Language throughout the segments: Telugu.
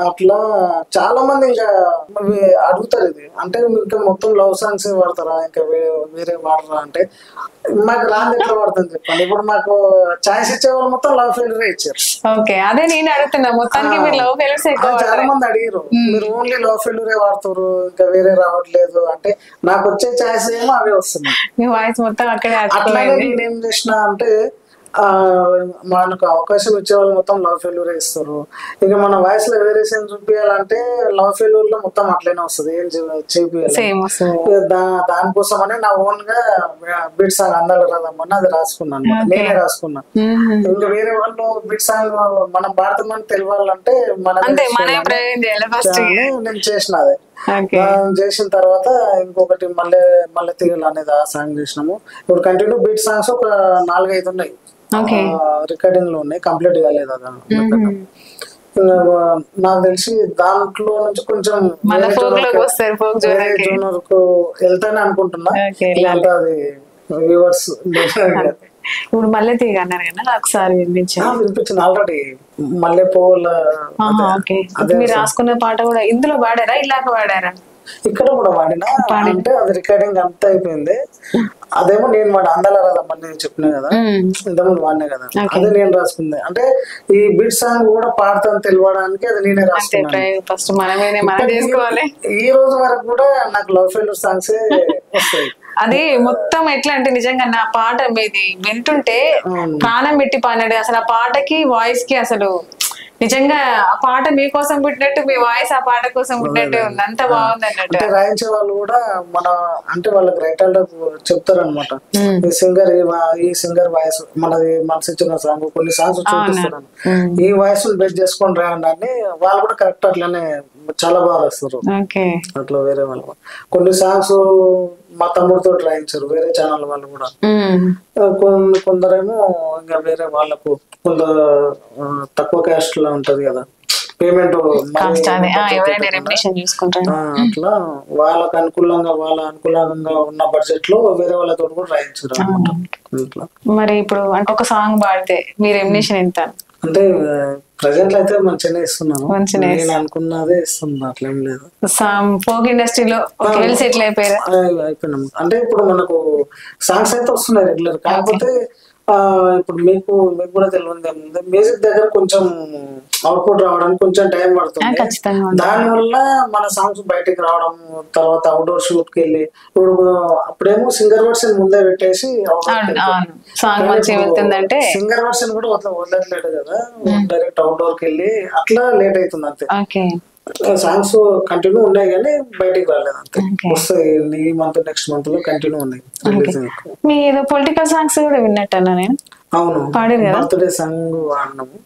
అట్లా చాలా మంది ఇంకా అడుగుతారు ఇది అంటే ఇంకా మొత్తం లవ్ సాంగ్స్ వాడతారా ఇంకా వేరే వాడరా అంటే మాకు రాంది ఎట్లా పడుతుంది చెప్పండి. ఇప్పుడు మాకు ఛాయిస్ ఇచ్చే వాళ్ళు మొత్తం లవ్ ఫెయిల్యూర్ ఇచ్చారు. ఓకే, అదే నేను అడుగుతున్నా, మొత్తానికి మీరు లవ్ ఫెయిల్యూర్స్ ఎక్కువ చాలా మంది అడిగారు, మీరు ఓన్లీ లవ్ ఫెయిల్యూరే వాడుతారు ఇంకా వేరే రావట్లేదు అంటే నాకు వచ్చే ఛాయిస్ ఏమో అవే వస్తున్నాయి. మీ వాయిస్ మొత్తం అక్కడే అట్లాగే నేనేం చేసిన అంటే మనకు అవకాశం ఇచ్చే వాళ్ళు మొత్తం లవ్ ఫెయిల్యూరే ఇస్తారు. ఇక మన వాయిస్ లో వేరియేషన్ చూపించాలంటే లవ్ ఫెయిల్యూర్ లో మొత్తం అట్లనే వస్తుంది, ఏం చూపించాలి. దానికోసమనే నా ఓన్ గా బిట్ సాంగ్ అందాల రాదమ్మని అది రాసుకున్నాను, నేనే రాసుకున్నా. ఇంకా వేరే వాళ్ళు బిట్ సాంగ్ మనం పాడుతామని తెలియాలంటే నేను చేసిన అదే చేసిన తర్వాత ఇంకొకటి మళ్ళీ తీగలు అనేది ఆ సాంగ్ చేసినాము. ఇప్పుడు కంటిన్యూ బీట్ సాంగ్స్ ఒక 4-5 ఉన్నాయి రికార్డింగ్ లో ఉన్నాయి, కంప్లీట్ కాలేదు అదా. నాకు తెలిసి దాంట్లో నుంచి కొంచెం జోనర్ కు వెళ్తానే అనుకుంటున్నా. అది వ్యూవర్స్ ఇప్పుడు మళ్ళీ తీగ అన్నారు కదా, ఒకసారి వినిపించింది ఆల్రెడీ. మళ్ళీ పోల మీరు రాసుకున్న పాట కూడా ఇందులో వాడారా, ఇలాగ వాడారా? ఇక్కడ కూడా వాడినా, అంటే అది రికార్డింగ్ అంతా అయిపోయింది. అదేమో నేను వాడు అందాల రాదమ్మని నేను చెప్పినా కదా, ఇంతకుముందు వాడినా కదా, అదే నేను రాసుకుంది. అంటే ఈ బిట్ సాంగ్ కూడా పాడతాను తెలియడానికి అది నేనే రాసుకున్నాను. ఈ రోజు వరకు కూడా నాకు లవ్ ఫెయిల్యూర్ సాంగ్స్ వస్తాయి. అది మొత్తం ఎట్లా అంటే నిజంగా నా పాట మీది వింటుంటే ప్రాణం పెట్టి పాడినాడు అసలు. ఆ పాటకి వాయిస్ కి అసలు నిజంగా ఆ పాట మీకోసం పుట్టినట్టు, మీ వాయిస్ ఆ పాట కోసం పుట్టినట్టే ఉంది, అంత బాగుంది అన్నట్టు. రాయించే వాళ్ళు కూడా మన అంటే వాళ్ళకి రైటర్ చెప్తారు అనమాట, ఈ సింగర్ వాయిస్ మనది మనసు ఇచ్చిన సాంగ్ కొన్ని సాంగ్స్ చూపిస్తారు, ఈ వాయిస్ బేస్ చేసుకొని రాయండి అని వాళ్ళు కూడా కరెక్ట్ అట్లనే చాలా బాగా రాస్తారు. అట్లా వేరే వాళ్ళు కొన్ని సాంగ్స్ మా తమ్ముడితో రాయించారు వేరే ఛానల్ వాళ్ళు కూడా. కొందరేమో ఇంకా వేరే వాళ్ళకు కొంత తక్కువ క్యాస్ట్ లో ఉంటది కదా పేమెంట్, అట్లా వాళ్ళకి అనుకూలంగా ఉన్న బడ్జెట్ లో వేరే వాళ్ళతో కూడా రాయించారు అనమాట. మరి ఇప్పుడు అంటే ఒక సాంగ్ పాడితే మీరు ఎమినేషన్ ఎంత? అంటే ప్రెసెంట్ అయితే మంచిగానే ఇస్తున్నాను, నేను అనుకున్నదే ఇస్తున్నా, అట్లేం లేదు. ఫోక్ ఇండస్ట్రీలో సెటిల్ అయిపోయినాం అంటే ఇప్పుడు మనకు సాంగ్స్ అయితే వస్తున్నాయి రెగ్యులర్. కాకపోతే ఇప్పుడు మీకు కూడా తెలియదు, మ్యూజిక్ దగ్గర కొంచెం అవుట్పుట్ రావడానికి కొంచెం టైం పడుతుంది. దానివల్ల మన సాంగ్స్ బయటకు రావడం, తర్వాత అవుట్డోర్ షూట్ కి వెళ్ళి అప్పుడేమో సింగర్ వర్షన్ ముందే పెట్టేసి సింగర్ వర్షన్ కూడా వదలట్లేదు కదా, డైరెక్ట్ అవుట్డోర్ కి వెళ్ళి అట్లా లేట్ అవుతుంది అంతే. సాంగ్స్ కంటిన్యూ ఉన్నాయి కానీ బయటికి రాలేదు అంతే, వస్తాయి ఈ మంత్ నెక్స్ట్ మంత్ లో కంటిన్యూ ఉన్నాయి. ఏదో పొలిటికల్ సాంగ్స్ కూడా విన్నట్టన్నా నేను. అవును, బర్త్డే సాంగ్ వాడినాము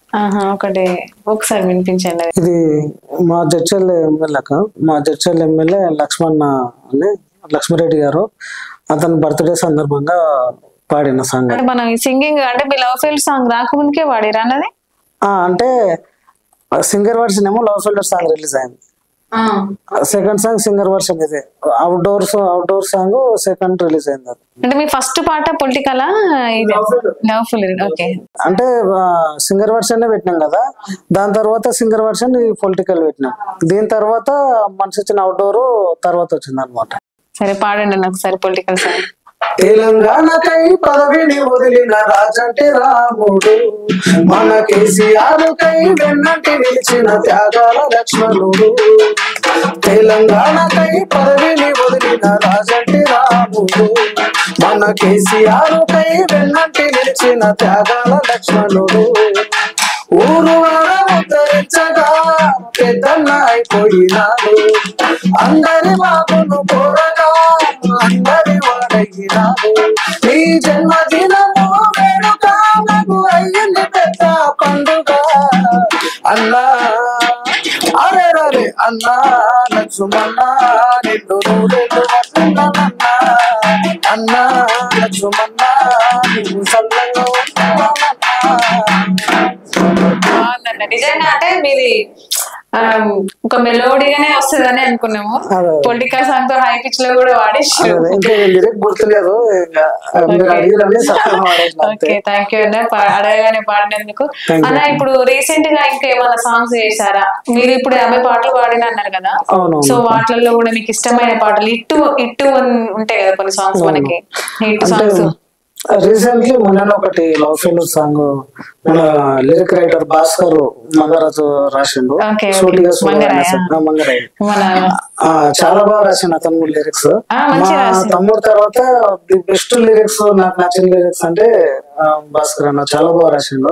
ఒకసారి వినిపించండి. ఇది మా జడ్చల్ ఎమ్మెల్యే లక్ష్మారెడ్డి గారు అతని బర్త్డే సందర్భంగా పాడిన సాంగ్. మనం సింగింగ్ అంటే మీ లవ్ ఫెయిల్యూర్ సాంగ్ రాకముందుకే వాడిరా అన్నది? అంటే సింగర్ వర్షన్ ఏమో లవ్ ఫెయిల్యూర్ సాంగ్ రిలీజ్ అయింది, సెకండ్ సాంగ్ సింగర్ వర్షన్ ఇది అవుట్డోర్ సాంగ్ సెకండ్ రిలీజ్ అయింది. అంటే మీ ఫస్ట్ పాట పొలిటికలా? అంటే సింగర్ వర్షన్ పెట్టినాం కదా, దాని తర్వాత సింగర్ వర్షన్ పొలిటికల్ పెట్టినాం, దీని తర్వాత మనసు ఇచ్చిన అవుట్డోర్ తర్వాత వచ్చింది అనమాట. సరే పాడండి నాకు ఒకసారి పొలిటికల్ సాంగ్. తెలంగాణకై పదవిని వదిలిన రాజంటే రాముడు, మన కేసీఆర్ కై వెన్నంటి నిలిచిన త్యాగాల లక్ష్మణుడు. తెలంగాణకై పదవిని వదిలిన రాజంటే రాముడు, మన కేసీఆర్ కై వెన్నంటి నిలిచిన త్యాగాల లక్ష్మణుడు. ఊరు ఉద్ధరించగా పెద్దన్న అయిపోయినాడు, అందరి బాబును కోరగా అందరి వాడైనాడు. నీ జన్మదినము వేడుక నాకు అయ్యింది పెద్ద పండుగ అన్నా, అరే రరే అన్నా లక్ష్మణ నిన్ను నూరెళ్ళు వస్తున్నానన్నా, అన్నా లక్ష్మణ నువ్వు సల్లంగా నిజంగా అంటే మీది ఒక మెలోడీగానే వస్తుందని అనుకున్నాము. పొలిటికల్ సాంగ్ తో హై పిచ్ లో కూడా వాడేసారు. ఓకే, థ్యాంక్ యూ అన్న అడగగానే పాడినందుకు. అన్న ఇప్పుడు రీసెంట్ గా ఇంకా ఏమైనా సాంగ్స్ చేశారా మీరు? ఇప్పుడు 50 పాటలు పాడిన అన్నారు కదా, సో వాటిల్లో కూడా మీకు ఇష్టమైన పాటలు ఇట్టు ఉంటాయి కదా కొన్ని సాంగ్స్, మనకి హిట్ సాంగ్స్. రీసెంట్లీ మొన్న ఒకటి లవ్ ఫెయిల్యూర్ సాంగ్ మన లిరిక్ రైటర్ భాస్కర్ మంగరాజు రాసిండు. మంగరాయ్ చాలా బాగా రాసిండు అతను లిరిక్స్. మా తమ్ముడు తర్వాత ది బెస్ట్ లిరిక్స్ నాకు నచ్చిన లిరిక్స్ అంటే భాస్కర్ అన్న చాలా బాగా రాసిండు.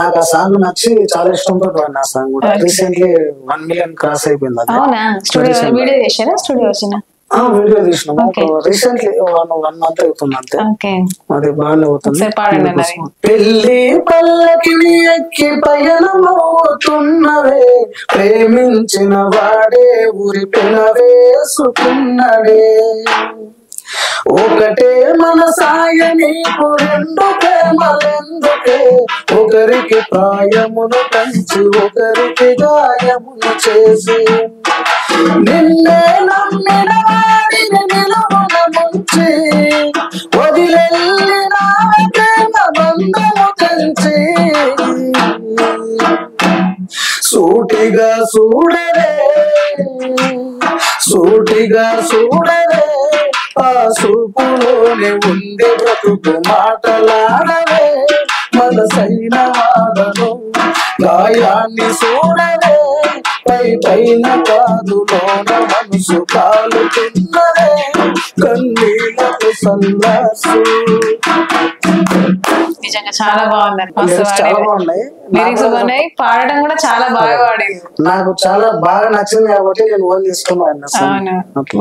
నాకు ఆ సాంగ్ నచ్చి చాలా ఇష్టంతో పాడిన ఆ సాంగ్ కూడా. రీసెంట్లీ 1 million క్రాస్ అయిపోయింది. వీడియో తీసినాము రీసెంట్లీ 1 month అవుతుంది అంతే. అది బాగానే అవుతుంది. పెళ్లి పల్లకిని ఎక్కి పయనమవుతున్నవే, ప్రేమించిన వాడే ఊరి పెనవేసుకున్నడే, ఒకటే మన సాయనీకు 2 ప్రేమలెందుకే, ఒకరికి ప్రాయమును పెంచి ఒకరికి గాయమును చేసి, నిన్నే నమ్మిన వాడిని నిలువున ముంచి వదిలెళ్ళిన ప్రేమ బంధము తెంచి, సూటిగా చూడరే ఆ చూపులోనే ఉంది బ్రతుకు, మాటలాడవే మనసైన వాడను, గాయాన్ని చూడవే పైన కాదు లోన మనసు కాలుతున్నదే, కన్నీళ్లకు సల్లాసు. నిజంగా చాలా బాగుంది, లిరిక్స్ బాగున్నాయి, పాడడం కూడా చాలా బాగా పాడింది. నాకు చాలా బాగా నచ్చింది కాబట్టి నేను ఓన్ చేసుకున్నాను.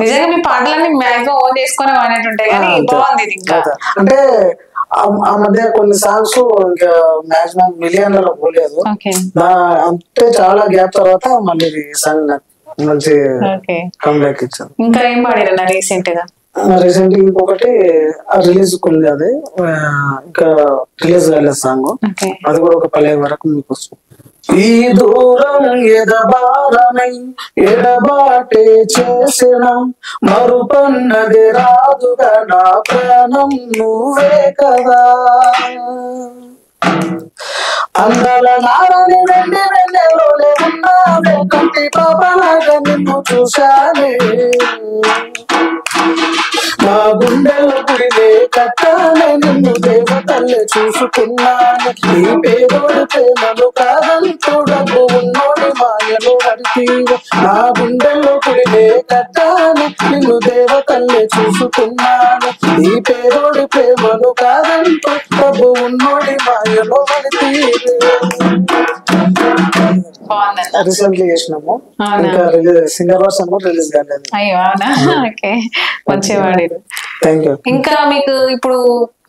నిజంగా మీ పాటలన్నీ మ్యాక్సిమం ఓన్ చేసుకుని వాడినట్టుంటాయి కానీ బాగుంది. ఇంకా అంటే ఆ మధ్య కొన్ని సాంగ్స్ ఇంకా మాక్సిమం మిలియన్లలో పోలేదు, అంటే చాలా గ్యాప్ తర్వాత మళ్ళీ సాంగ్ మంచి కంబ్యాక్ ఇచ్చాను. ఇంకా ఏం పాడారు రీసెంట్ గా? రీసెంట్ ఇంకొకటి రిలీజ్ ఉంది, అది ఇంకా రిలీజ్ కాలేదు సాంగ్, అది కూడా ఒక 10 వరకు మీకు వస్తుంది. ఈ దూరం ఎదబారమై ఎడబాటే చేసిన మరుపన్నది రాదుగా నా ప్రాణం నువ్వే కదా, అందల నారని వెన్నెలోనే ఉన్నావే, కంటి పాపలాగా నిన్ను చూశానే, నా గుండెల గుడిలే కట్టానే నిన్ను దేవతల్లే చూసుకున్నాను, ఈ పేదోడి ప్రేమలు కాదంటూ డబ్బు ఉన్నోడి మాయలు హరితీరు, నా గుండెల్లో గుడిలే కట్టానే నిన్ను దేవతల్లే చూసుకున్నాను, ఈ పేదోడి ప్రేమలు కాదంటూ డబ్బు ఉన్నోడి మాయలు హరితీరు. రీసెంట్లీ చేసినాము, ఇంకా సింగర్ వర్షన్ కూడా రిలీజ్ కాలేదు. అయ్యో అవునా, ఓకే, మంచిగా పాడారు. Thank you. ఇంకా మీకు ఇప్పుడు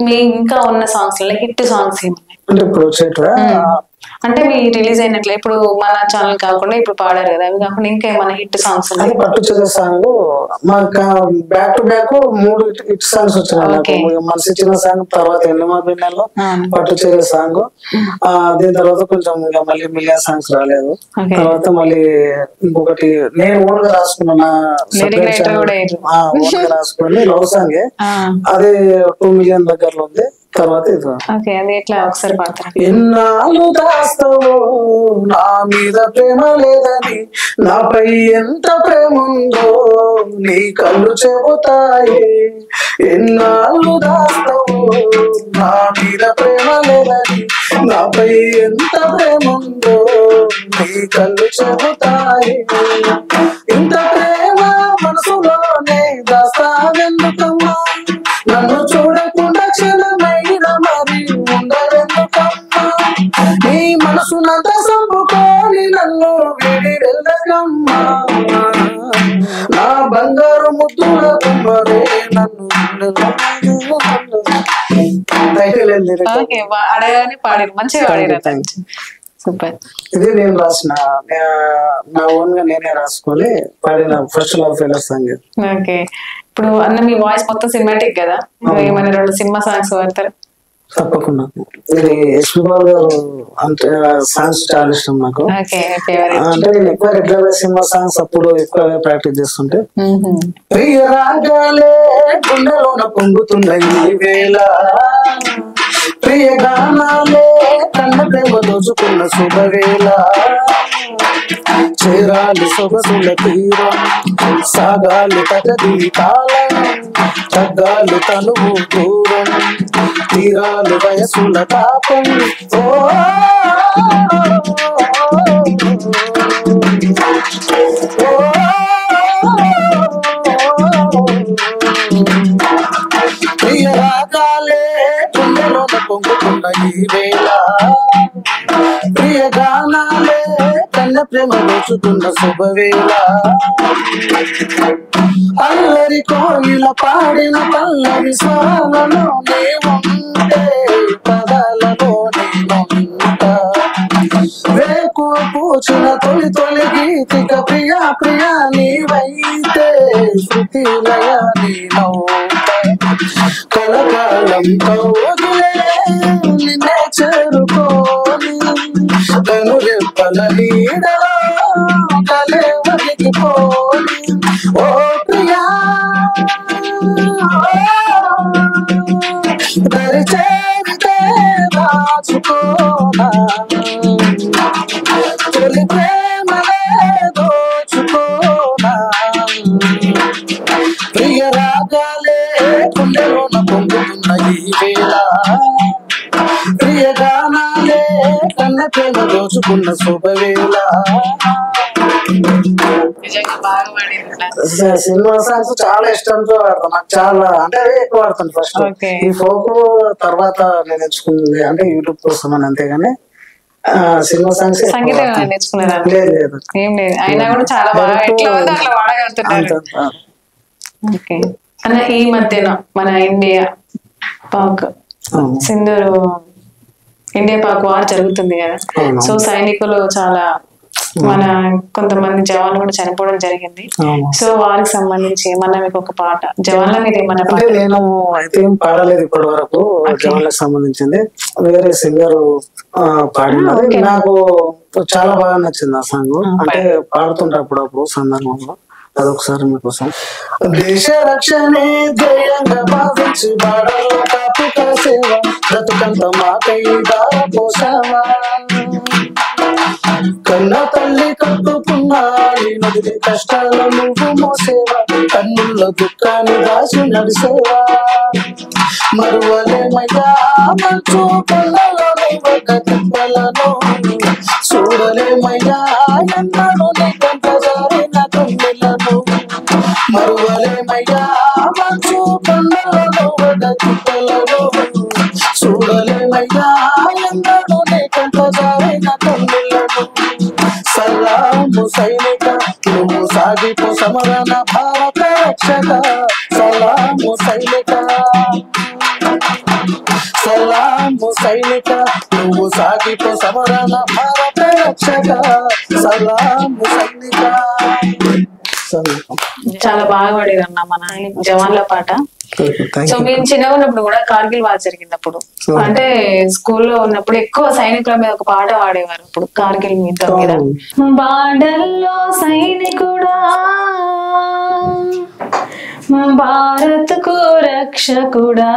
మీ ఇంకా ఉన్న సాంగ్స్ హిట్ సాంగ్స్ ఏమన్నాయి అంటే ఇప్పుడు వచ్చేటివా? అంటే మీ రిలీజ్ అయినట్లే ఇప్పుడు మన ఛానల్ కాకుండా ఇప్పుడు పాడారు కదా, అవి కాకుండా ఇంకా ఏమైనా హిట్ సాంగ్స్? అది పట్టు చదివే సాంగ్ మాకు back to back 3 hit songs వచ్చినాయి. మనసు ఇచ్చిన సాంగ్ తర్వాత ఎన్నమా బిన్నెల్లో పట్టు చదివే సాంగ్, దీని తర్వాత కొంచెం మళ్ళీ మిలియన్ సాంగ్స్ రాలేదు. తర్వాత మళ్ళీ ఇంకొకటి నేను ఓన్ గా రాసుకున్నా, ఓన్ గా రాసుకుని లవ్ సాంగ్, అది 2 million దగ్గరలో ఉంది. తర్వాత ఎన్నాళ్ళు దాస్తావో నా మీద ప్రేమ లేదని, నాపై ఎంత ప్రేమ ఉందో నీ కళ్ళు చెబుతాయి, ఎన్నాళ్ళు దాస్తావో నా మీద ప్రేమ లేదని, నాపై ఎంత ప్రేమ ఉందో నీ కళ్ళు చెబుతాయి, ఇంత ప్రేమ మనసులోనే దాస్తావెందుకమ్మా, నన్ను చూడకుండా క్షణమైన మరి ఉండవెందుకమ్మా, నీ మనసునంత సంపుకొని నన్ను వీడి వెళ్ళకమ్మా, నా బంగారు ముద్దుల కుమ్మరే నన్ను అడగానే పాడారు, మంచిగా పాడారు. సూపర్. ఇది నేను రాసిన, నా ఓన్ గా నేనే రాసుకొని పాడిన first love failure song. Okay, ఇప్పుడు అన్న మీ వాయిస్ మొత్తం సినిమాటిక్ కదా, ఏమైనా 2 సినిమా సాంగ్స్ పాడతారు? తప్పకుండా. ఇది ఎస్పీ బాబు గారు అంటే సాంగ్స్ చాలా ఇష్టం నాకు. అంటే నేను ఎక్కువ రెగ్యులర్ సినిమా సాంగ్స్ అప్పుడు ఎక్కువగా ప్రాక్టీస్ చేస్తుంటే ప్రియ రాగాలే గుండెలోన పొంగుతున్న ఈ వేళ, ప్రియ గానాలే కన్న ప్రేమ దోచుకున్న శుభవేళ, చేరాలి సొగసుల తీరం సాగాలి తగది కాలం, తగ్గాలి తనువు దూరం తీరాలి వయసుల తాపం. ప్రియ రాగాలే గుండెలోన పొంగుతున్న ఈ వేళ, ప్రియ గానాలే కన్న ప్రేమ దోచుకున్న శుభవేళ, అల్లరి కోయిల పాడిన పల్లవి స్వరాలలోనే ఉంటే పదాలలోనే ఉంటా, వేకు పూచిన తొలి తొలి గీతిక ప్రియా ప్రియా నీవైతే శృతి లయ నీనౌతా, కలకాలం కౌగిలే నిన్నే చేరుకోని కనురెప్పల నీడలో కలే వదిలిపోని, ఓ ప్రియా దరి చేరితే దాచుకోనా, తొలి ప్రేమలే దోచుకోనా, ప్రియ రాగాలే గుండెలోన పొంగుతున్న ఈ వేళ, ప్రియ గానాలే కన్న ప్రేమ దోచుకున్న శుభవేళ. సినిమా సాంగ్స్ చాలా ఇష్టంతో వాడతాను. నాకు చాలా అంటే ఎక్కువ వాడతాను. ఫస్ట్ ఈ ఫోక్ తర్వాత నేను నేర్చుకుంది అంటే యూట్యూబ్ కోసం అని, అంతేగాని సినిమా సాంగ్స్ లేదు లేదు. ఈ మధ్యన మన India Pak Sindoor India Pak war జరుగుతుంది కదా, సో సైనికులు చాలా మన కొంతమంది జవాన్లు కూడా చనిపోవడం జరిగింది. సో వారికి సంబంధించి ఏమన్నా మీకు ఒక పాట జవాన్ల మీద ఏమన్నా పాట? నేను అయితే ఏం పాడలేదు ఇప్పటి వరకు జవాన్లకు సంబంధించింది, వేరే సింగర్ పాడినది. నాకు చాలా బాగా నచ్చింది ఆ సాంగ్. అంటే పాడుతుంటే అప్పుడప్పుడు సందర్భంలో, అదొకసారి మీకోసం. దేశ రక్షణే ధ్యేయంగా భావించి బాడలో కాపు కాసేవా, బ్రతుకంత మాకై దార పోసావా, కన్నా తల్లి కట్టుకున్నాలి నదిలి కష్టాల నువ్వు మోసేవా, కన్నుల్లో దుఃఖాన్ని దాచి నడిసేవా, మరువలేమయ్యా మంచు కళ్ళలో ఒక తిప్పలను చూడలేమయ్యా ఎన్నడూ నీ కంట జారిన కన్నులను, మరువలేమయ్యా మంచు కళ్ళలో ఒక తిప్పలను చూడలేమయ్యా ఎన్నడూ నీ కంట జారిన కన్నులను, సలాము సైనిక నువ్వు సాగిపో సమరణ భారత రక్షక, సలాము సైనిక సలాము సైనిక నువ్వు సాగిపో సమరణ భారత రక్షక, సలాము సైనిక. చాలా బాగా పాడారు అన్న మన జవాన్ల పాట. సో మేము చిన్నగా ఉన్నప్పుడు కూడా కార్గిల్ వార్ జరిగినప్పుడు అంటే స్కూల్లో ఉన్నప్పుడు ఎక్కువ సైనికుల మీద ఒక పాట పాడేవారు. ఇప్పుడు కార్గిల్ మీద బార్డర్లో సైనికుడా భారత్కు రక్షకుడా,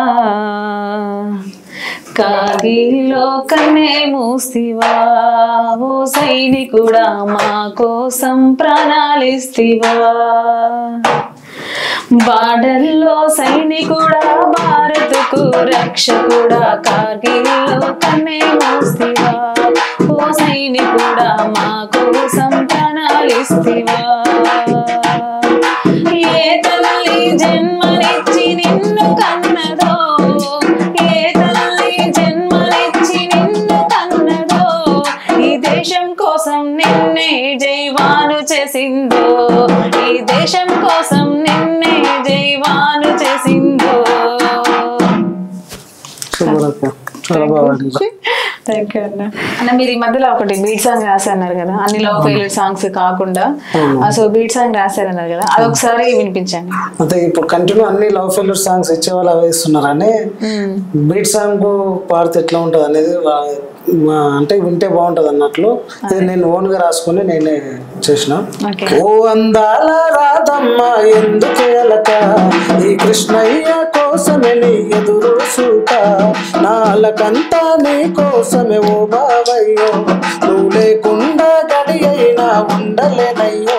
కార్గిల్లో కన్నే మూసివా ఓ సైనికుడా, మా కోసం ప్రాణాలిస్తివా, బార్డర్లో సైనికుడా భారత్కు రక్షకుడా, కార్గిల్లో కన్నే మూసివా ఓ సైనికుడా, మా కోసం ప్రాణాలిస్తివా, ఏ తల్లి జన్మనిచ్చి నిన్ను కన్నదో, ఏ తల్లి జన్మనిచ్చి నిన్ను కన్నదో, ఈ దేశం కోసం నిన్నే జైవాను చేసిందో, ఈ దేశం కోసం నిన్నే జైవాను చేసిందో. చాలా బాగా థ్యాంక్ యూ అన్న. అన్న మీరు ఈ మధ్యలో ఒకటి బీట్ సాంగ్ రాశారన్నారు కదా, అన్ని లవ్ ఫెయిల్యూర్ సాంగ్స్ కాకుండా, సో బీట్ సాంగ్ రాశారన్నారు కదా, అది ఒకసారి వినిపించండి. అంటే ఇప్పుడు కంటిన్యూ అన్ని లవ్ ఫెయిల్యూర్ సాంగ్స్ ఇచ్చే వాళ్ళు అవి ఇస్తున్నారని బీట్ సాంగ్ పాడితే ఎట్లా ఉంటది అనేది అంటే వింటే బాగుంటది అన్నట్లు నేను ఓన్ గా రాసుకుని నేనే చేసిన. ఓ అందాల రాధమ్మ ఎందుకు ఎలక, ఈ కృష్ణయ్య కోసమే నీ ఎదురు సూక, నాలకంతా నీ కోసమే ఓ బావయ్యో, నువ్వు లేకుండా గడి అయినా ఉండలేనయ్యో,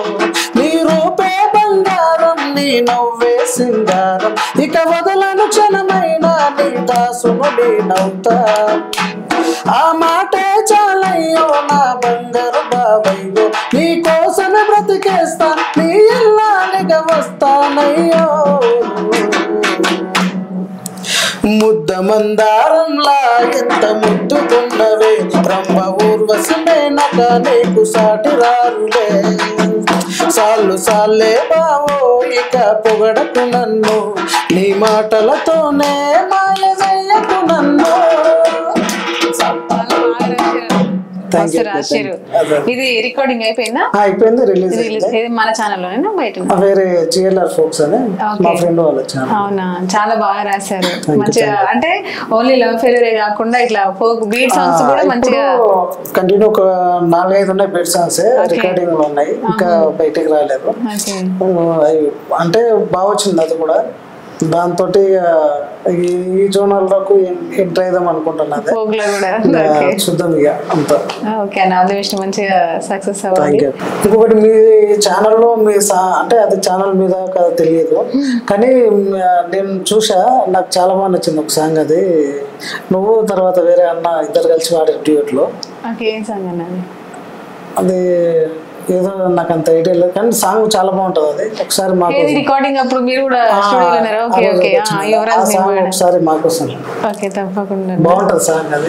నీ రూపే బంగారం నీ నవ్వే సింగారం, ఇక వదలను క్షణమైనా నీ దాసును నేనవుతా, ఆ మాటే చాలయ్యో నా బంగారు బావయ్యో, నీ కోసమే బ్రతికేస్తా నీ ఇల్లాలిగా వస్తానయ్యో, ముద్ద మందారంలా ఎంత ముద్దుకున్నవే, బ్రహ్మ ఊర్వశమే నక నీకు సాటి రారులే, సాళ్ళు సాల్లే బావో ఇక పొగడకు నన్ను, నీ మాటలతోనే మాయ చెయ్యకు నన్ను. ఇది రికార్డింగ్ అయిపోయిందా? అయిపోయింది, రిలీజ్ మన ఛానల్లోనేనా బయట? వేరే జిఎల్ఆర్ ఫోక్స్ అని మా ఫ్రెండ్ వాళ్ళ ఛానల్. అవునా, చాలా బాగా రాశారు మంచిగా. అంటే ఓన్లీ లవ్ ఫెయిల్యూరే కాకుండా ఇట్లా ఫోక్ బీట్ సాంగ్స్ కూడా మంచిగా కంటిన్యూ ఒక 4-5 ఉన్నాయి బీట్ సాంగ్స్ రికార్డింగ్ లో ఉన్నాయి, ఇంకా బయటికి రాలేదు. అంటే బాగా వచ్చింది అది కూడా, దాంతో ఈ జోనల్ లకు ఎంటర్ అయిదాం అనుకుంటున్నది, చూద్దాం ఇక అంతా. మంచిగా సక్సెస్. ఇంకొకటి మీ ఛానల్లో మీ అంటే అది ఛానల్ మీద కదా తెలియదు కానీ నేను చూసా, నాకు చాలా బాగా నచ్చింది ఒక సాంగ్, అది నువ్వు తర్వాత వేరే అన్న ఇద్దరు కలిసి వాడే డ్యూట్ లో. అది ఏదో నాకు అంత ఐడియా లేదు కానీ సాంగ్ చాలా బాగుంటది, అది ఒకసారి మాకు రికార్డింగ్ అప్పుడు మీరు కూడా స్టూడియోలో ఒకసారి మాకోసం బాగుంటది సాంగ్ అది.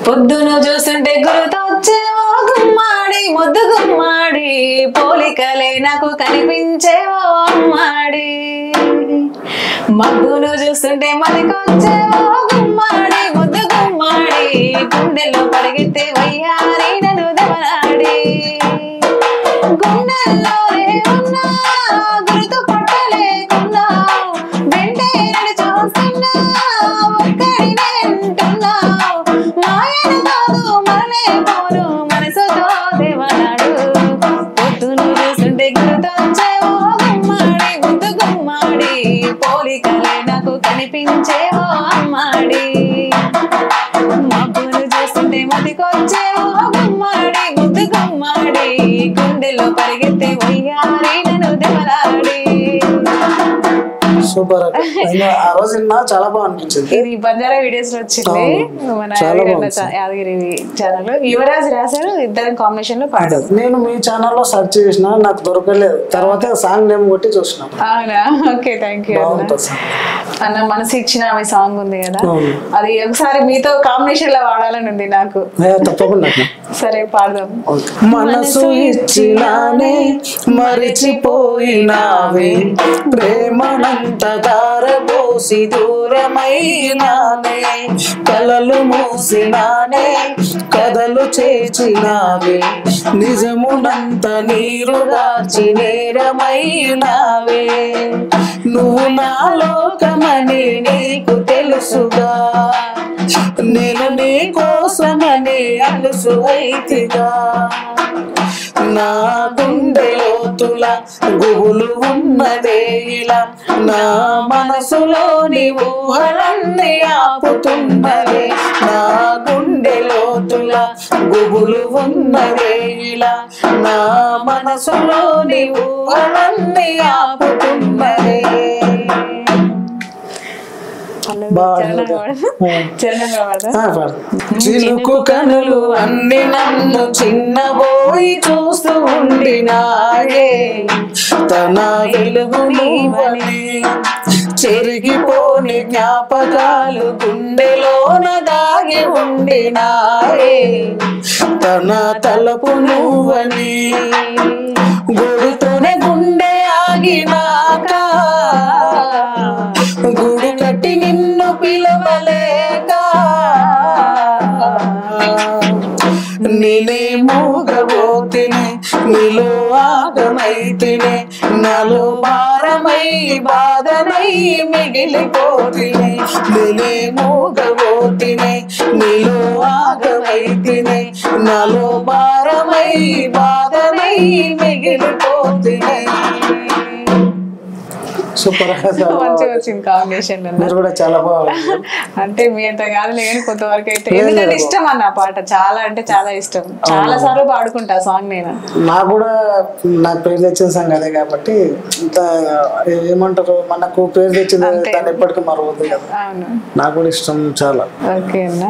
పొద్దును చూస్తుంటే గురుతో వచ్చేవో గుమ్మాడి ముద్దు గుమ్మాడి, పోలికలే నాకు కనిపించేవో అమ్మాడి, మబ్బును చూస్తుంటే మరికొచ్చేవో గుమ్మాడి ముద్దు గుమ్మాడి, గుండెల్లో పరిగెత్తే వయ్యారి నన్ను దెవనాడి, గుండెల్లోనే ఉన్నా గుర్తు పట్టలేకున్నా, వెంటే నన్ను చూస్తున్నా ఒక్కడినే అంటున్నావు, మాయను కాదు మరలే పోను మనసుతో దేవనాడు, పొద్దును చూస్తుంటే గుర్తొచ్చేవో గుమ్మాడి ముద్దు గుమ్మాడి, పోలికలే నాకు కనిపించేవో అమ్మాడి, మబ్బును చూస్తుంటే మతికొచ్చేవో గుమ్మాడి ముద్దు గుమ్మాడి, గుండెలో పరిగెత్తే వయ్యారి నన్ను దెవలాడి. సూపర్, ఆ రోజు చాలా బాగా అనిపించింది. ఇది బంజారా వీడియోస్ లో వచ్చింది, మన యాదగిరి ఛానల్ యువరాజ్ రాశారు, ఇద్దరు కాంబినేషన్ లో పాడారు. నేను మీ ఛానల్ లో సెర్చ్ చేసిన నాకు దొరకలేదు, తర్వాత సాంగ్ నేమ్ కొట్టి చూసిన. అవునా, ఓకే థ్యాంక్ యూ అన్న. మనసు ఇచ్చిన ఆమె సాంగ్ ఉంది కదా, అది ఒకసారి మీతో కాంబినేషన్ లో వాడాలని ఉంది నాకు. తప్పకుండా. సరే పాడదాం. మనసు ఇచ్చినానే మరిచిపోయినావే, ప్రేమనంత దారబోసి దూరమైనానే, కలలు మూసినానే కథలు చేర్చినావే, నిజమునంత నీరుగాచి నేరమైనావే, నువ్వు నా లోకమని నీకు తెలుసుగా, నేను నీ కోసమని అలుసు అయితిగా, నా గుండె లోతుల గుబులు ఉన్నదే ఇలా, నా మనసులోని ఊహలన్నీ ఆపుతున్నదే, నా గుండె లోతుల గుబులు ఉన్నదే ఇలా, నా మనసులోని ఊహలన్నీ ఆపుతున్నదే. చిలుకు కనులు అన్ని నన్ను చిన్నబోయి చూస్తూ ఉండినాయే, తన వెలుగు నీవని, చెరిగిపోని జ్ఞాపకాలు గుండెలోన దాగి ఉండినాయే, తన తలపు నువ్వని, గొడుతోనే గుండె ఆగినాక, గుడి కట్టి నిన్ను పిలవలేక, ఆగమైతినే నాలో భారమై బాధనై మిగిలిపోతినే నేనే మూగబోతినే నీలో ఆగమైతినే నాలో భారమై బాధనై మిగిలిపోతినే. సూపర్ మంచిగా వచ్చింది కాంబినేషన్. మీరు కూడా చాలా బాగా అంటే మీ అంత కాదు నేను కొంతవరకు అయితే, ఎందుకంటే ఇష్టం అన్న పాట, చాలా అంటే చాలా ఇష్టం, చాలా సార్లు పాడుకుంటా సాంగ్ నేను. నాకు కూడా నాకు పేరు తెచ్చిన సాంగ్ అదే కాబట్టి ఇంత ఏమంటారు మనకు పేరు తెచ్చింది దాన్ని ఎప్పటికీ మరవద్దు కదా. అవును, నాకు కూడా ఇష్టం చాలా. ఓకే అన్న.